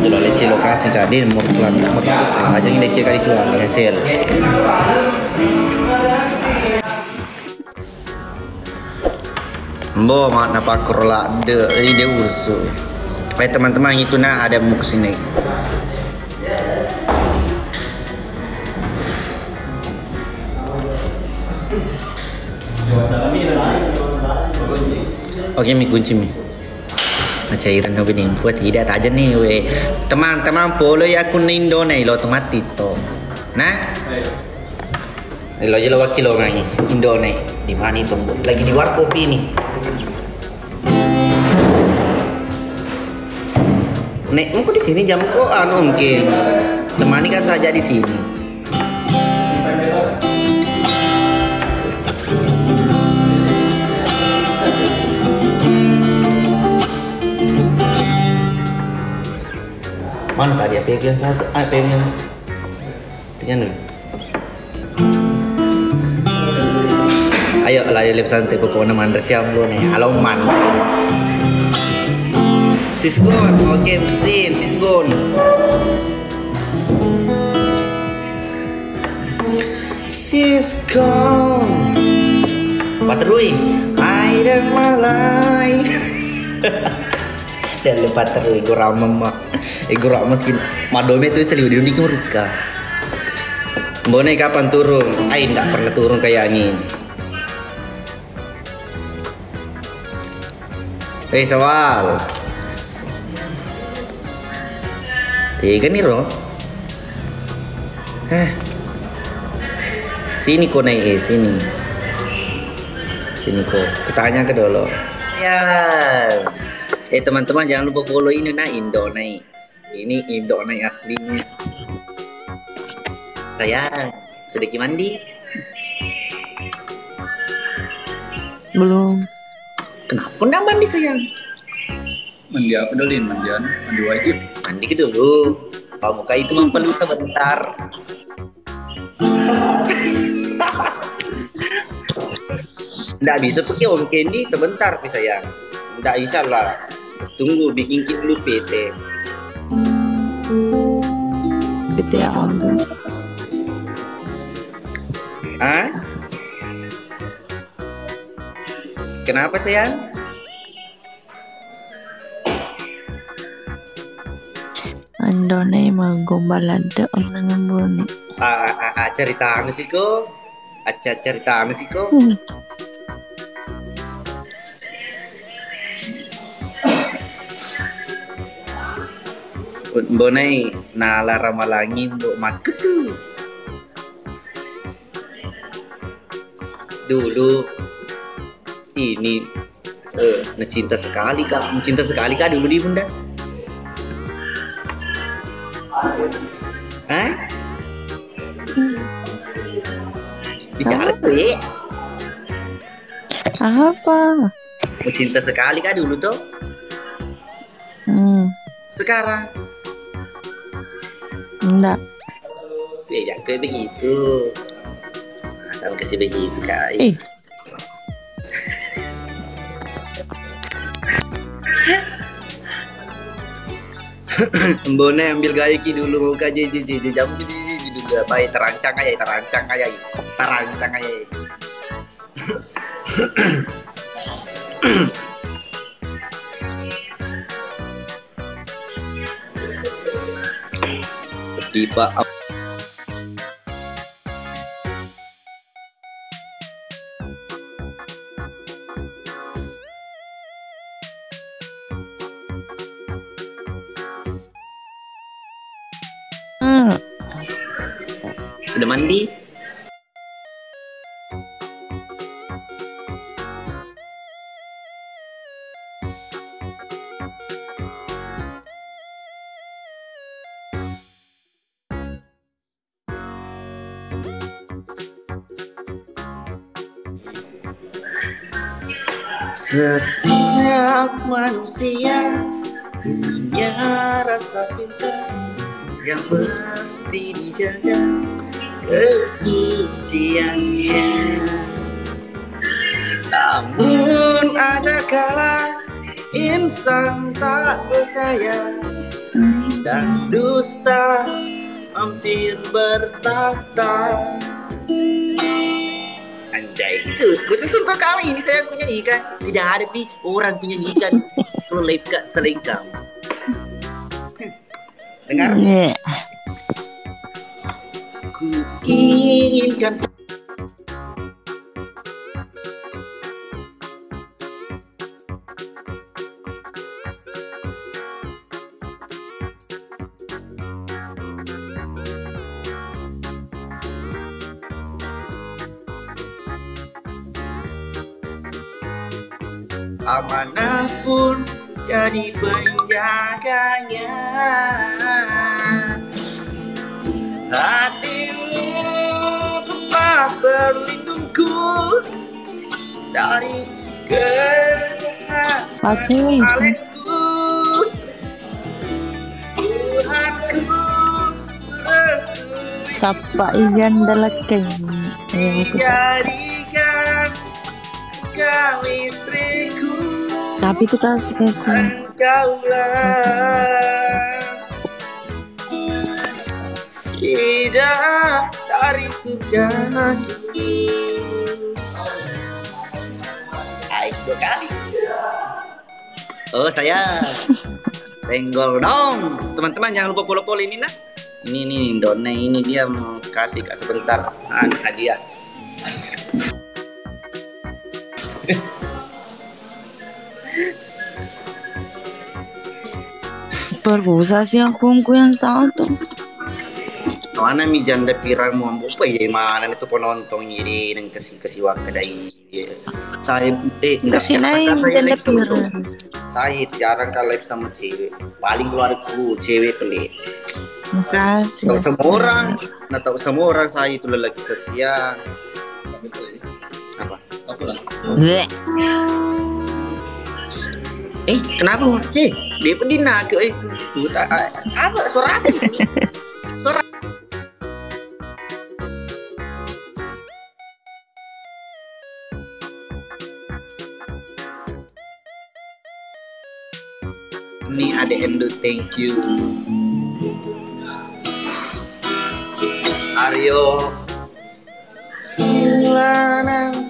Kalau leci lokasi tadi mau aja yang leci kali jual di hasil. Bo mak napa krola de ide ursu. Baik teman-teman itu nah ada mau kesini. Oke mi kunci mi. Cairan no bening buat tidak aja nih we. Teman-teman follow ya akun Indo nih lo tomat itu. Nah. Lo aja lo wakil lo ngangi Indo nih. Di mana itu? Lagi di warkop ini. Nek, kok di sini jam kok anu mungkin temani kan saja di sini. Mana tadi pegang satu, pegang dulu. Ayo lah lep santai pokoknya mandar siam lo nih, halo man. Sisgon, oke mesin, sisgon. Sisgon. Paterui, air malai. Dan lupa terus ego ramah skin madome itu seliu di dunia ruka. Bone kapan turun? Ain nggak pernah turun kayak angin. Sawal. Tiga nih roh. Sini kok naik sini. Sini kok. Kutanya ke dulu. Ya. Teman-teman jangan lupa follow ini nah Indo nih. Ini Indo nih aslinya. Sayang, sudah mandi? Belum. Kenapa kau nggak mandi sayang? Mandi apa dulu? Mandi wajib. Mandi ke dulu. Muka itu perlu sebentar. Nggak bisa pakai Om Candy sebentar sayang. Nggak bisa lah. Tunggu bikin kit dulu PT. PT apa? Hah? Kenapa sayang? Andone magombalada ang nangambuni. Cerita anu sih ko? Cerita anu sih ko? Bonai nala ramalangi mbok maket tuh. Dulu ini mencinta sekali kak dulu di bunda. Hah? Bisa apa ya? Apa? Mencinta sekali kak dulu tuh. Sekarang enggak. Ya kayak begitu. Asal kasih begitu kak. Mbone ambil gaya ki dulu muka jam dulu baik terancang aja. Tiba sudah mandi? Setiap manusia punya rasa cinta yang mesti dijaga kesuciannya. Namun ada kala ingin insan tak berdaya dan dusta hampir bertahta. Anjay, itu khusus untuk kami ini saya punya nyanyikan. Tidak ada orang punya nyanyikan kalau live kak sering kamu. Dengar? Ku inginkan amanah pun jadi penjaganya. Hatimu tempat berlindungku dari Pakai Alexku. Tuhanku restui sapa iyan dalaking. jadikan kau istriku. Tapi itu kasih Engkaulah tidak dari surgaku. Ayo kali. Oh saya tenggol dong. Teman-teman jangan lupa follow ini nah. Ini Dona ini dia mau kasih kak sebentar hadiah. Berusaha sih aku yang satu. Mana mi janda pirang mo ambo pa mana itu penonton ini nang kasih waktu dari saya enggak Kasih naik janda pirang. Saya jarang kan live sama cewek, paling keluarku cewek pelik. Makasih. Tahu semua orang, nah tahu semua orang saya itu lelaki setia. Apa? Apa lah? Kenapa? Dia pedina ke apa suara apa itu? Suara ini ada Endo, thank you. Aryo Lanan